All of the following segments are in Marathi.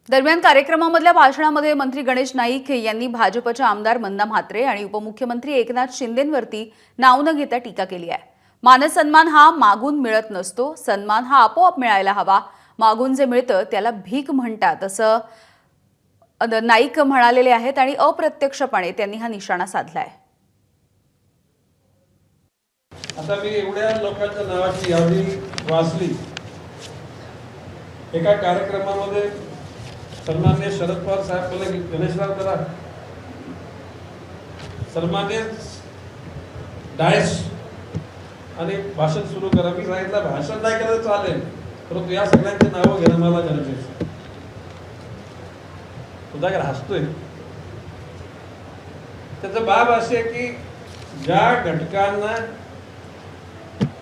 दरम्यान कार्यक्रमामधल्या भाषणामध्ये मंत्री गणेश नाईक यांनी भाजपच्या आमदार मंदा म्हात्रे आणि उपमुख्यमंत्री एकनाथ शिंदेंवरती नाव न घेता टीका केली आहे। मानसन्मान हा मागून मिळत नसतो, सन्मान हा आपोआप मिळायला हवा। मागून जे मिळतं त्याला भीक म्हणतात असं नाईक म्हणालेले आहेत आणि अप्रत्यक्षपणे त्यांनी हा निशाणा साधलाय। आता मी एवढ्या लोकांच्या नावाची यादी वाचली। एका कार्यक्रमामध्ये सन्माननीय शरद पवार साहेब बोलले की गणेशराव जरा सन्माननीय डायस आणि भाषण सुरू करा। मी सांगितलं भाषण नाही केलं चालेल, परंतु या सगळ्यांची नावं घेणं मला गरजेचं। सुधाकर हसतोय, त्याचं बाब असे की ज्या घटकांना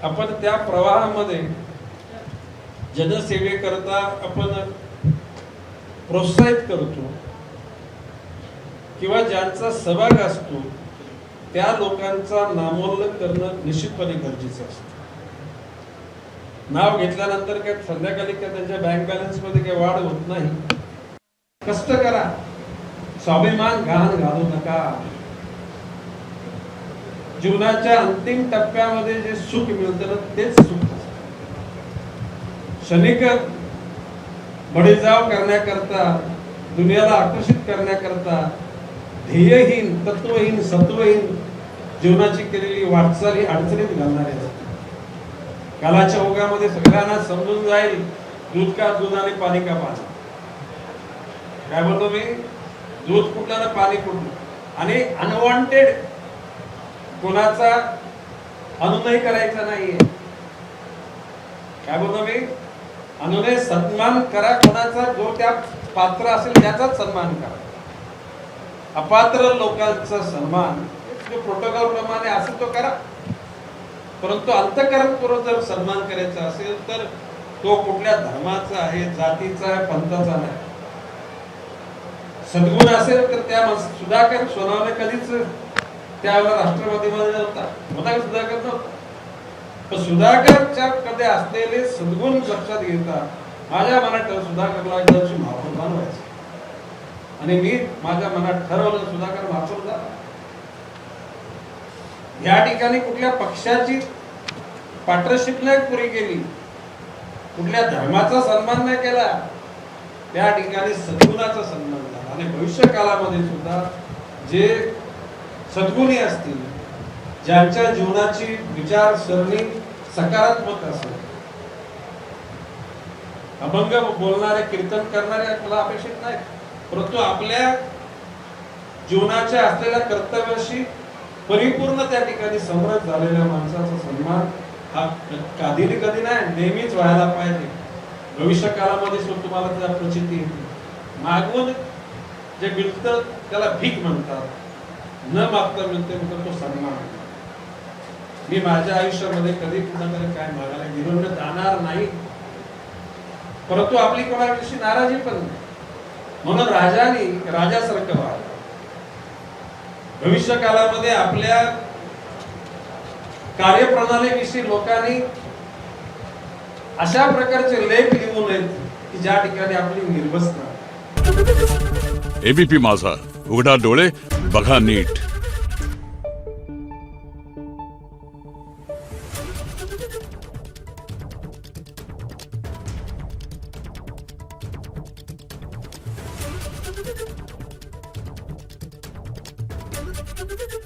आपण त्या प्रवाहामध्ये जनसेवेकरता आपण प्रोत्साहित करतो किंवा ज्यांचा सहभाग असतो त्या लोकांचा नामोल्लेख करणं निश्चितपणे गरजेचं असतं। नाव घेतल्यानंतर काय संध्याकाळी काय त्यांच्या बँक बॅलन्स मध्ये काही वाढ होत नाही। कष्ट करा, स्वाभिमान घाण घालू नका। जीवनाच्या अंतिम टप्प्यामध्ये जे सुख मिळतं ना तेच सुख। क्षणिक बळीजाव करण्याकरता, दुनियाला आकर्षित करण्याकरता ध्येयहीन, तत्वहीन, सत्वहीन जीवनाची केलेली वाटचाल ही अडचणीत घालणारी असते। कालाच्या ओघामध्ये सगळ्यांना समजून जाईल दूध का दूध आणि पाणी का पाणी। काय बोलतो मी? दूध कुठलं ना पाणी कुठलं। आणि अनवॉन्टेड कोणाचा अनुनय करायचा नाहीये। काय बोलतो मी? अनुनय सन्मान करा कोणाचा, जो त्या पात्र असेल त्याचाच सन्मान करा। अपात्र लोकांचा सन्मान प्रोटोकॉल प्रमाणे असेल तो करा, परंतु अंतःकरणपूर्वक जर सन्मान करायचा असेल तर तो कुठल्या धर्माचा आहे, जातीचा आहे, पंथाचा नाही। सद्गुण असेल तर त्या सुधाकर सोनवणे कधीच त्यावेळेला राष्ट्रवादीमध्ये नव्हता, होता सुधाकर नव्हता। पण सुधाकरच्या कडे असलेले सद्गुण लक्षात घेता माझ्या मनात सुधाकरला एकदाची महापौर बनवायचं आणि मी माझ्या मनात ठरवलं सुधाकर महापौर झाला। या ठिकाणी कुठल्या पक्षाची पार्टनरशिप नाही पुरी केली, कुठल्या धर्माचा सन्मान नाही केला, त्या ठिकाणी सद्गुणाचा सन्मान झाला। आणि भविष्य काळामध्ये सुद्धा जे सद्गुणी असतील, ज्यांच्या जीवनाची विचारसरणी सकारात्मक असेल, अभंग बोलणारे, कीर्तन करणारे मला अपेक्षित नाही, परंतु आपल्या जीवनाच्या असलेल्या कर्तव्याशी परिपूर्ण त्या ठिकाणी समरस झालेल्या माणसाचा सन्मान हा कधी नाही नेहमीच व्हायला पाहिजे। भविष्य काळामध्ये सुद्धा तुम्हाला त्याला प्रचिती येते। मागून जे मिळतं त्याला भीक म्हणतात, न मागता मिळते म्हणतात तो सन्मान। मी माझ्या आयुष्यामध्ये कधी कुणाकडे काय मागायला गेलो जाणार नाही, परंतु आपली कोणाविषयी नाराजी पण नाही। म्हणून राजाने राजासारखं व्हावं। भविष्य काळामध्ये आपल्या कार्यप्रणालीविषयी लोकांनी अशा प्रकारचे लेख लिहू नयेत की ज्या ठिकाणी आपली निर्वस्त्र। एबीपी माझा, उघडा डोळे बघा नीट। Thank you.